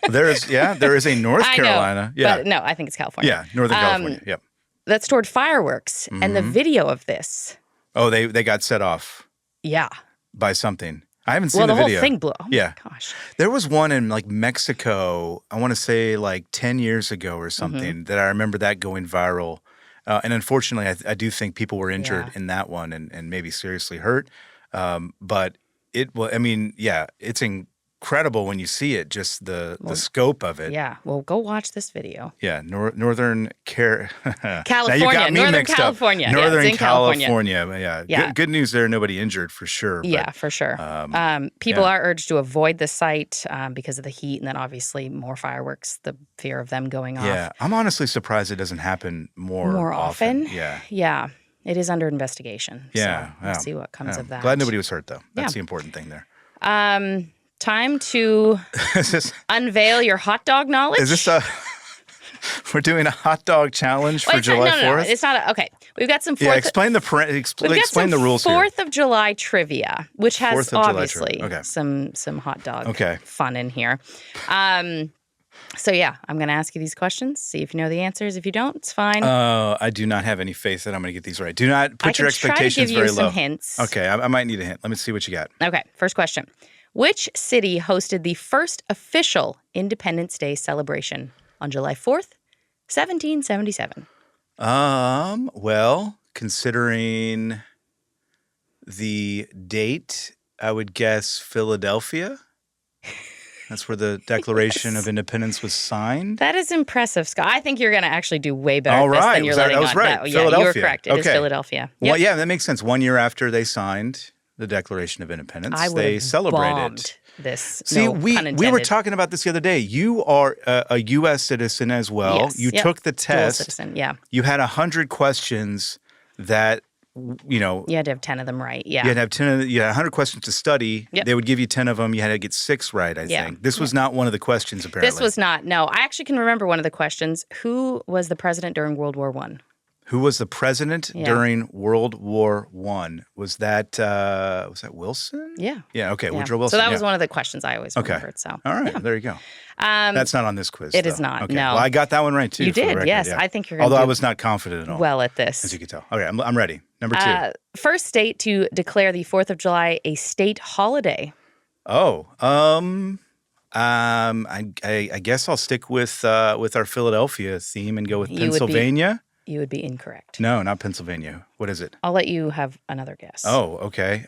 There is a North Carolina. I know, but no, I think it's California. Yeah, Northern California. Yep. That stored fireworks, and the video of this. Oh, they got set off Yeah. by something. I haven't seen Well, the video. whole thing blew. Oh Yeah. my gosh. There was one in like Mexico, I want to say like 10 years ago or something, that I remember that going viral. And unfortunately, I do think people were injured in that one and maybe seriously hurt. But it's incredible when you see it, just the scope of it. Yeah. Well, go watch this video. Yeah, Northern California. Now you got me Northern mixed California. up. Yeah, it's Northern in California. California. Yeah. Good news there. Nobody injured for sure. But, Yeah, for sure. People are urged to avoid the site because of the heat, and then obviously more fireworks, the fear of them going off. Yeah, I'm honestly surprised it doesn't happen more often. Yeah. Yeah. It is under investigation. Yeah. So we'll see what comes of that. Glad nobody was hurt, though. That's Yeah. the important thing there. Time to unveil your hot dog knowledge. Is this we're doing a hot dog challenge for Well, it's not- July 4th? No, it's not. Okay. We've got some Yeah, 4th. explain the rules here. 4th of July trivia, which has 4th of July obviously trivia. Okay. some hot dog Okay. fun in here. So yeah, I'm going to ask you these questions. See if you know the answers. If you don't, it's fine. I do not have any faith that I'm going to get these right. Do not put your I can try to expectations give you very some low. hints. Okay, I might need a hint. Let me see what you got. Okay, first question. Which city hosted the first official Independence Day celebration on July 4th, 1777? Well, considering the date, I would guess Philadelphia. That's where the Declaration of Independence was signed. That is impressive, Scott. I think you're going to actually do way better All at this right. than you're Was that- letting I was on. right. Yeah, you were Philadelphia. correct. It is Okay. Philadelphia. Well, Yep. yeah, that makes sense. 1 year after they signed the Declaration of Independence, I would they have celebrated. bombed this. See, no we pun were intended. talking about this the other day. You are a U.S. citizen as well. Yes. You Yep. took the Dual test. citizen, yeah. You had 100 questions that, you know, You had to have 10 of them right. Yeah. you had to have 10. You had 100 questions to study. Yep. They would give you 10 of them. You had to get 6 right. I Yeah. think this was not one of the questions. Apparently, This was not. No, I actually can remember one of the questions. Who was the president during World War I? Who was the president during World War I? Was that Wilson? Yeah. Yeah, okay, Woodrow Wilson. So that was one of the questions I always remembered. So all right, there you go. That's not on this quiz. It is not, Okay. no. Well, I got that one right, too. You for the did, record, yes. yeah. I think you're going to Although do I was not confident at all. well at this. As you can tell. Okay, I'm ready. Number 2. First state to declare the 4th of July a state holiday. Oh, I guess I'll stick with our Philadelphia theme and go with Pennsylvania. You would be incorrect. No, not Pennsylvania. What is it? I'll let you have another guess. Oh, okay.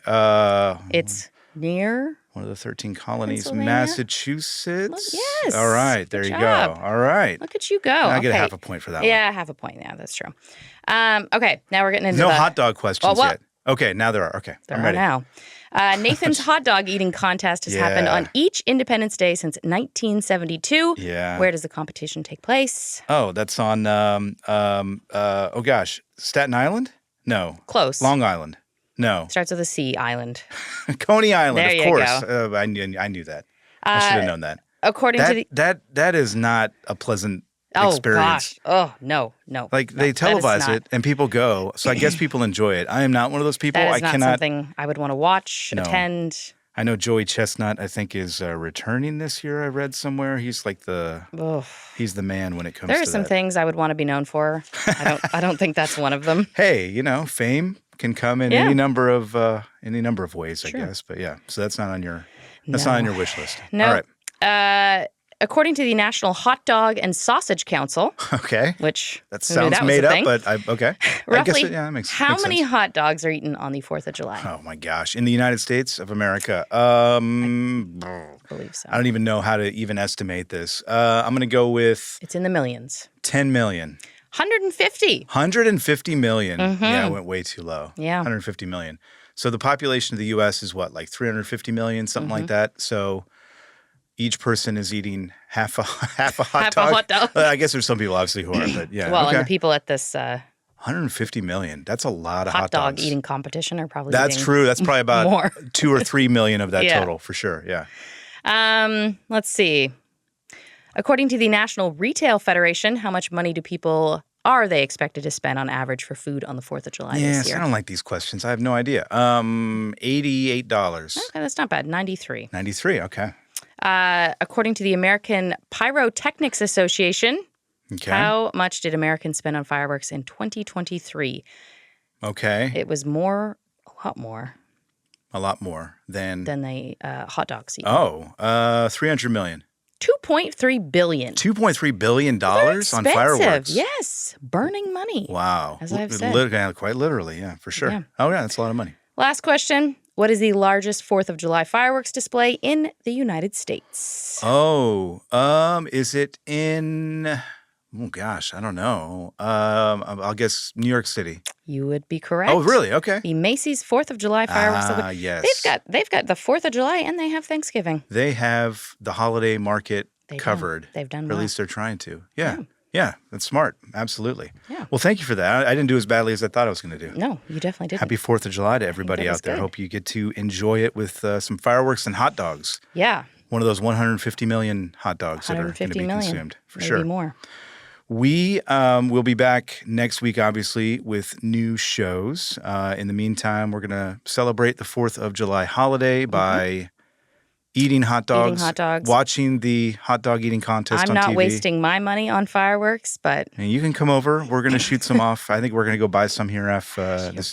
It's near one of the 13 colonies, Pennsylvania? Massachusetts. Yes. All right, there Good you job. go. All right. Look at you go. I get Okay. half a point for that one. Yeah, half a point. Yeah, that's true. Okay, now we're getting into No the hot dog questions well, yet. Okay, now there are. Okay, There I'm are ready. now. Nathan's hot dog eating contest has happened on each Independence Day since 1972. Yeah. Where does the competition take place? Oh, that's on oh gosh, Staten Island? No. Close. Long Island. No. Starts with a C, island. Coney Island, There of you course. go. I knew that. I should have known that. According to the That is not a pleasant Oh experience. gosh. Oh no. Like No, they that is televise not- it and people go. So I guess people enjoy it. I am not one of those people. That I is not cannot. something I would want to watch, No. attend. I know Joey Chestnut, I think, is returning this year. I read somewhere. He's like Ugh. he's the man when it comes There to are some that. things I would want to be known for. I don't think that's one of them. Hey, fame can come in any number of ways, I guess. But yeah, so that's not on your not on your wish list. No. All right. According to the National Hot Dog and Sausage Council, Okay. which That who knew sounds was made a up, thing? but okay. Roughly, I guess that makes how makes many sense. hot dogs are eaten on the 4th of July? Oh my gosh! In the United States of America, I believe so. I don't even know how to even estimate this. I'm going to go with It's in the millions. 10 million. 150. 150 million. Yeah, I went way too low. Yeah. 150 million. So the population of the U.S. is what, like 350 million, something like that. So each person is eating half a hot Half dog. a hot dog. I guess there's some people obviously who are, but yeah. Well, okay. and the people at this 150 million. That's a lot of hot hot dog dogs. eating competition are probably That's eating true. That's probably about more. 2 or 3 million of that Yeah. total for sure. Yeah. Let's see. According to the National Retail Federation, how much money do people are they expected to spend on average for food on the 4th of July Yes, this year? I don't like these questions. I have no idea. $88. Okay, that's not bad. 93. 93. Okay. According to the American Pyrotechnics Association, Okay. how much did Americans spend on fireworks in 2023? Okay. It was more, a lot more A lot more than the hot dogs. Eaten. 300 million. 2.3 billion. $2.3 billion on Expensive. fireworks. Yes, burning money. Wow. As I've said. Quite literally, yeah, for sure. Yeah. Oh, yeah, that's a lot of money. Last question. What is the largest 4th of July fireworks display in the United States? Oh, is it in, oh gosh, I don't know. I'll guess New York City. You would be correct. Oh, really? Okay. The Macy's 4th of July fireworks. Yes. They've got the 4th of July and they have Thanksgiving. They have the holiday market covered. They've done Or well. at least they're trying to. Yeah, that's smart. Absolutely. Yeah. Well, thank you for that. I didn't do as badly as I thought I was going to do. No, you definitely did. Happy 4th of July to everybody that was out there. good. Hope you get to enjoy it with some fireworks and hot dogs. Yeah. One of those 150 million hot dogs that are going to 150 be million. consumed. For Maybe sure. more. We will be back next week, obviously, with new shows. In the meantime, we're going to celebrate the 4th of July holiday by eating hot dogs, watching the hot dog eating contest on TV. I'm not wasting my money on fireworks, but And you can come over. We're going to shoot some off. I think we're going to go buy some here this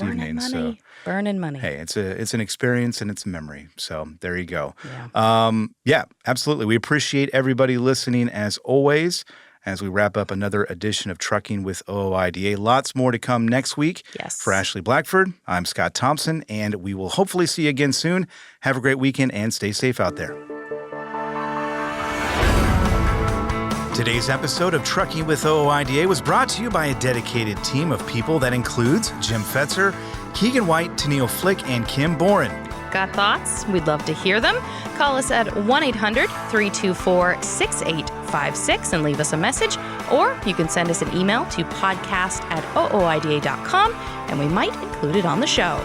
evening. money. So Burning money. hey, it's an experience and it's a memory. So there you go. Yeah. Yeah, absolutely. We appreciate everybody listening as always. As we wrap up another edition of Trucking with OOIDA. Lots more to come next week. Yes. For Ashley Blackford, I'm Scott Thompson, and we will hopefully see you again soon. Have a great weekend and stay safe out there. Today's episode of Trucking with OOIDA was brought to you by a dedicated team of people that includes Jim Fetzer, Keegan White, Tennille Flick, and Kim Boren. Got thoughts? We'd love to hear them. Call us at 1-800-324-6856 and leave us a message. Or you can send us an email to podcast@ooida.com and we might include it on the show.